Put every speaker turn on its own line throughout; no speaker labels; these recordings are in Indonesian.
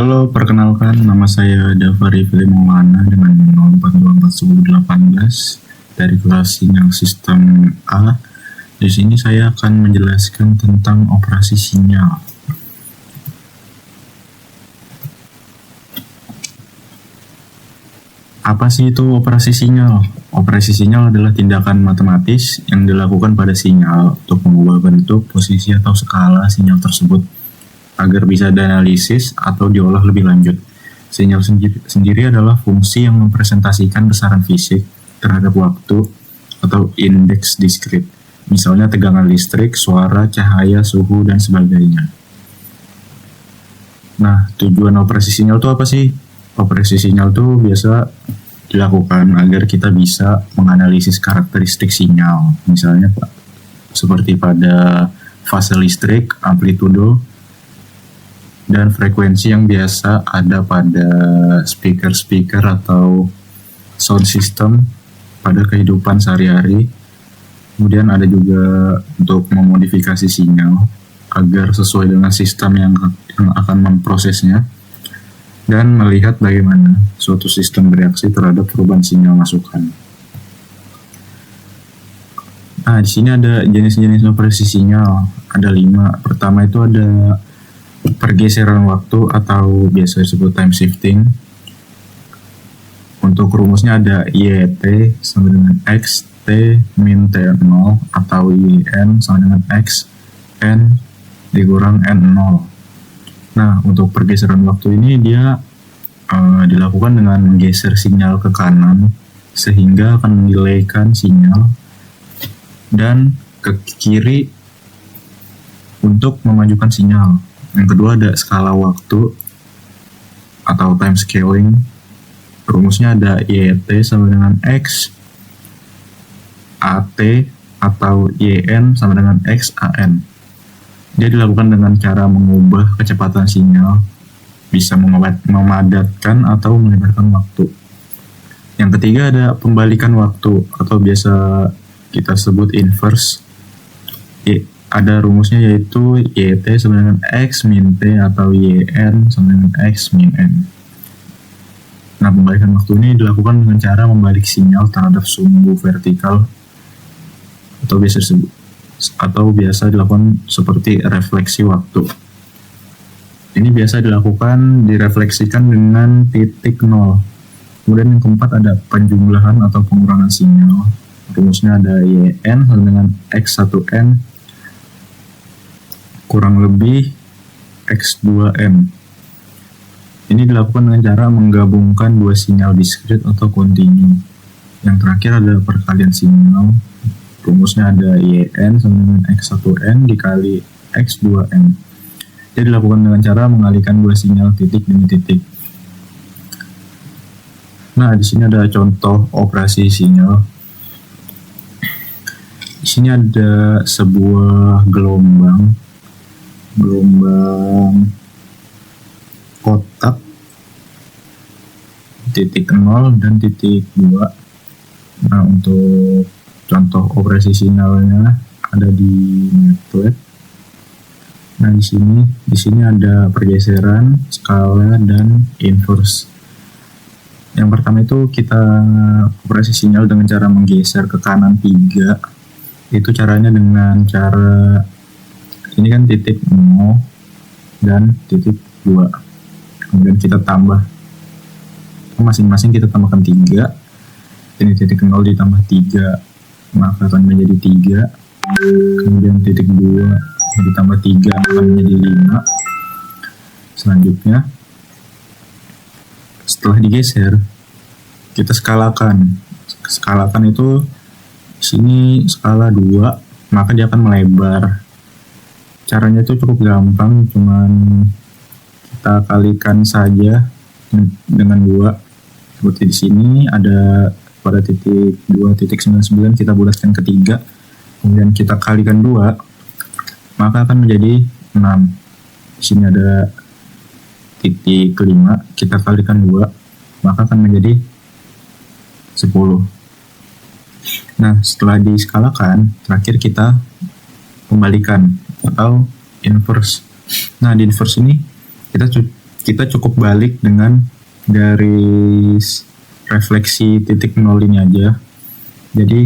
Halo, perkenalkan nama saya Dava Rifli Maulana dengan nomor 424/2018 dari kelas sinyal sistem A. Di sini saya akan menjelaskan tentang operasi sinyal. Apa sih itu operasi sinyal? Operasi sinyal adalah tindakan matematis yang dilakukan pada sinyal untuk mengubah bentuk, posisi, atau skala sinyal tersebut agar bisa dianalisis atau diolah lebih lanjut. Sinyal sendiri adalah fungsi yang mempresentasikan besaran fisik terhadap waktu atau indeks diskrit, misalnya tegangan listrik, suara, cahaya, suhu, dan sebagainya. Nah, tujuan operasi sinyal itu apa sih? Operasi sinyal itu biasa dilakukan agar kita bisa menganalisis karakteristik sinyal, misalnya seperti pada fase listrik, amplitudo, dan frekuensi yang biasa ada pada speaker atau sound system pada kehidupan sehari-hari. Kemudian ada juga untuk memodifikasi sinyal agar sesuai dengan sistem yang akan memprosesnya dan melihat bagaimana suatu sistem bereaksi terhadap perubahan sinyal masukan. Nah, di sini ada jenis-jenis operasi sinyal, ada 5. Pertama itu ada pergeseran waktu atau biasa disebut time shifting. Untuk rumusnya ada YT sama dengan X T min T0 atau YN sama dengan X N dikurang N0. Nah, untuk pergeseran waktu ini dia dilakukan dengan menggeser sinyal ke kanan sehingga akan mendelaykan sinyal, dan ke kiri untuk memajukan sinyal. Yang kedua ada skala waktu atau time scaling. Rumusnya ada YT sama dengan X AT atau YN sama dengan X AN. Dia dilakukan dengan cara mengubah kecepatan sinyal, bisa memadatkan atau melebarkan waktu. Yang ketiga ada pembalikan waktu atau biasa kita sebut inverse. Ada rumusnya yaitu YT sama dengan X min T atau YN sama dengan X min N. Nah, pembalikan waktu ini dilakukan dengan cara membalik sinyal terhadap sumbu vertikal atau biasa dilakukan seperti refleksi waktu. Ini biasa dilakukan direfleksikan dengan titik 0. Kemudian yang keempat ada penjumlahan atau pengurangan sinyal. Rumusnya ada YN sama dengan X1N kurang lebih X2M. Ini dilakukan dengan cara menggabungkan dua sinyal diskrit atau kontinu. Yang terakhir ada perkalian sinyal. Rumusnya ada YN sama dengan X1N dikali X2N. Dia dilakukan dengan cara mengalihkan dua sinyal titik demi titik. Nah, di sini ada contoh operasi sinyal. Di sini ada sebuah gelombang kotak titik 0 dan titik 2. Nah, untuk contoh operasi sinyalnya ada di Netlab. Nah, di sini ada pergeseran, skala, dan inverse. Yang pertama itu kita operasi sinyal dengan cara menggeser ke kanan 3. Itu caranya dengan cara ini kan titik 0 dan titik 2. Kemudian kita tambah masing-masing, kita tambahkan 3. Ini titik 0 ditambah 3 maka akan menjadi 3. Kemudian titik 2 ditambah 3 akan menjadi 5. Selanjutnya setelah digeser kita skalakan. Skalakan itu di sini skala 2, maka dia akan melebar. Caranya itu cukup gampang, cuman kita kalikan saja dengan 2. Seperti di sini ada pada titik 2.99 kita bulatkan ke 3, kemudian kita kalikan 2, maka akan menjadi 6. Di sini ada titik 5, kita kalikan 2, maka akan menjadi 10. Nah, setelah diskalakan, terakhir kita kembalikan atau inverse. Nah, di inverse ini kita kita cukup balik dengan garis refleksi titik nol ini aja. Jadi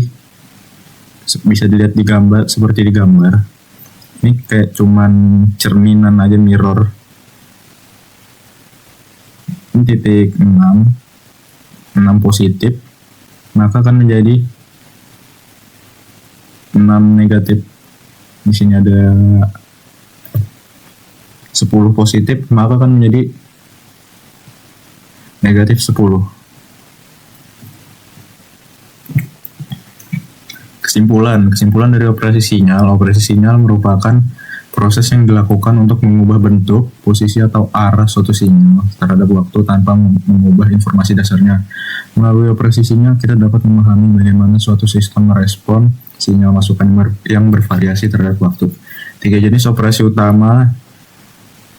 bisa dilihat di gambar, seperti di gambar. Ini kayak cuman cerminan aja, mirror. Ini titik 6 positif, maka akan menjadi 6 negatif. Di sini ada 10 positif, maka akan menjadi negatif 10. Kesimpulan dari operasi sinyal merupakan proses yang dilakukan untuk mengubah bentuk, posisi atau arah suatu sinyal terhadap waktu tanpa mengubah informasi dasarnya. Melalui operasi sinyal, kita dapat memahami bagaimana suatu sistem merespon sinyal masukan yang bervariasi terhadap waktu. 3 jenis operasi utama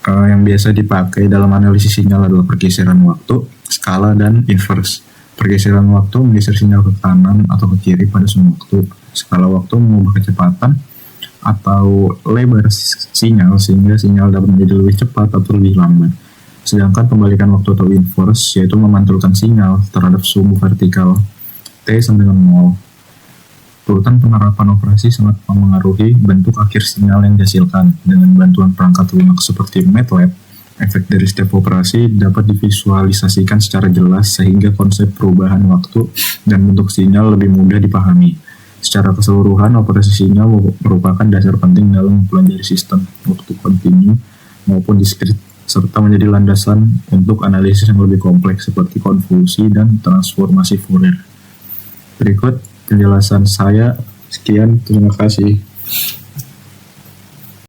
yang biasa dipakai dalam analisis sinyal adalah pergeseran waktu, skala, dan inverse. Pergeseran waktu menggeser sinyal ke kanan atau ke kiri pada suatu waktu. Skala waktu mengubah kecepatan atau lebar sinyal sehingga sinyal dapat menjadi lebih cepat atau lebih lambat. Sedangkan pembalikan waktu atau inverse yaitu memantulkan sinyal terhadap sumbu vertikal T sama dengan 0. Urutan penerapan operasi sangat mempengaruhi bentuk akhir sinyal yang dihasilkan. Dengan bantuan perangkat lunak seperti MATLAB, efek dari setiap operasi dapat divisualisasikan secara jelas sehingga konsep perubahan waktu dan bentuk sinyal lebih mudah dipahami. Secara keseluruhan, operasi sinyal merupakan dasar penting dalam mempelajari sistem waktu kontinu maupun diskrit, serta menjadi landasan untuk analisis yang lebih kompleks seperti konvolusi dan transformasi Fourier. Berikut penjelasan saya. Sekian, terima kasih.